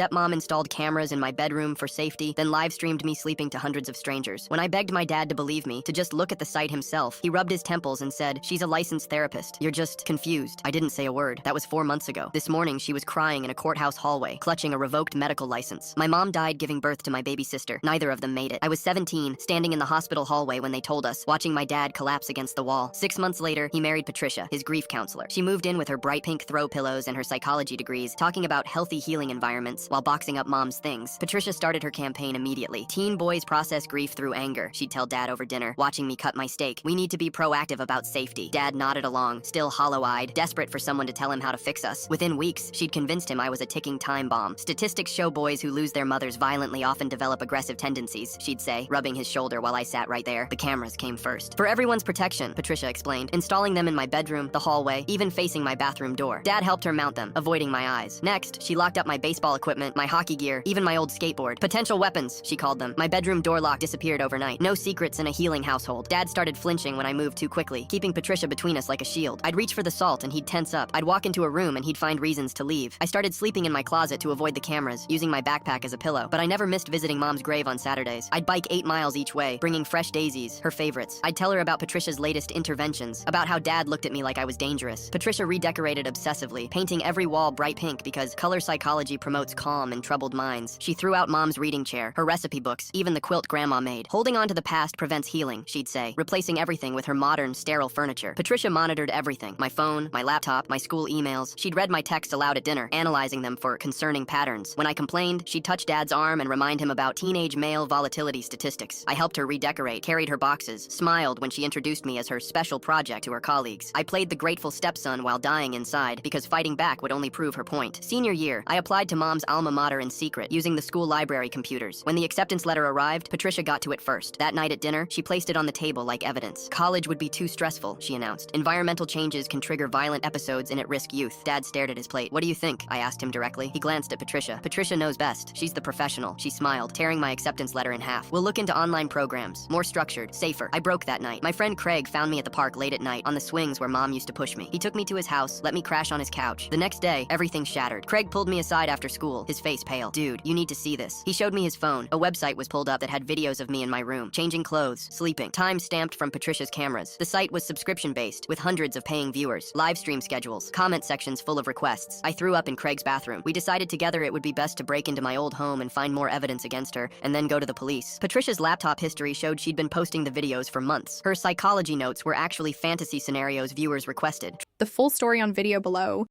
Stepmom installed cameras in my bedroom for safety, then live-streamed me sleeping to hundreds of strangers. When I begged my dad to believe me, to just look at the site himself, he rubbed his temples and said, "She's a licensed therapist. You're just confused." I didn't say a word. That was 4 months ago. This morning, she was crying in a courthouse hallway, clutching a revoked medical license. My mom died giving birth to my baby sister. Neither of them made it. I was 17, standing in the hospital hallway when they told us, watching my dad collapse against the wall. 6 months later, he married Patricia, his grief counselor. She moved in with her bright pink throw pillows and her psychology degrees, talking about healthy healing environments while boxing up mom's things. Patricia started her campaign immediately. Teen boys process grief through anger, she'd tell dad over dinner, watching me cut my steak. We need to be proactive about safety. Dad nodded along, still hollow-eyed, desperate for someone to tell him how to fix us. Within weeks, she'd convinced him I was a ticking time bomb. Statistics show boys who lose their mothers violently often develop aggressive tendencies, she'd say, rubbing his shoulder while I sat right there. The cameras came first. For everyone's protection, Patricia explained, installing them in my bedroom, the hallway, even facing my bathroom door. Dad helped her mount them, avoiding my eyes. Next, she locked up my baseball equipment, my hockey gear, even my old skateboard. Potential weapons, she called them. My bedroom door lock disappeared overnight. No secrets in a healing household. Dad started flinching when I moved too quickly, keeping Patricia between us like a shield. I'd reach for the salt and he'd tense up. I'd walk into a room and he'd find reasons to leave. I started sleeping in my closet to avoid the cameras, using my backpack as a pillow. But I never missed visiting mom's grave on Saturdays. I'd bike 8 miles each way, bringing fresh daisies, her favorites. I'd tell her about Patricia's latest interventions, about how dad looked at me like I was dangerous. Patricia redecorated obsessively, painting every wall bright pink because color psychology promotes calm in troubled minds. She threw out mom's reading chair, her recipe books, even the quilt grandma made. Holding on to the past prevents healing, she'd say, replacing everything with her modern, sterile furniture. Patricia monitored everything, my phone, my laptop, my school emails. She'd read my texts aloud at dinner, analyzing them for concerning patterns. When I complained, she'd touch dad's arm and remind him about teenage male volatility statistics. I helped her redecorate, carried her boxes, smiled when she introduced me as her special project to her colleagues. I played the grateful stepson while dying inside, because fighting back would only prove her point. Senior year, I applied to mom's alma mater in secret, using the school library computers. When the acceptance letter arrived, Patricia got to it first. That night at dinner, she placed it on the table like evidence. College would be too stressful, she announced. Environmental changes can trigger violent episodes in at-risk youth. Dad stared at his plate. "What do you think?" I asked him directly. He glanced at Patricia. "Patricia knows best. She's the professional." She smiled, tearing my acceptance letter in half. "We'll look into online programs. More structured, safer." I broke that night. My friend Craig found me at the park late at night, on the swings where mom used to push me. He took me to his house, let me crash on his couch. The next day, everything shattered. Craig pulled me aside after school, his face pale. "Dude, you need to see this." He showed me his phone. A website was pulled up that had videos of me in my room, changing clothes, sleeping, time stamped from Patricia's cameras. The site was subscription-based, with hundreds of paying viewers, live stream schedules, comment sections full of requests. I threw up in Craig's bathroom. We decided together it would be best to break into my old home and find more evidence against her, and then go to the police. Patricia's laptop history showed she'd been posting the videos for months. Her psychology notes were actually fantasy scenarios viewers requested. The full story on video below.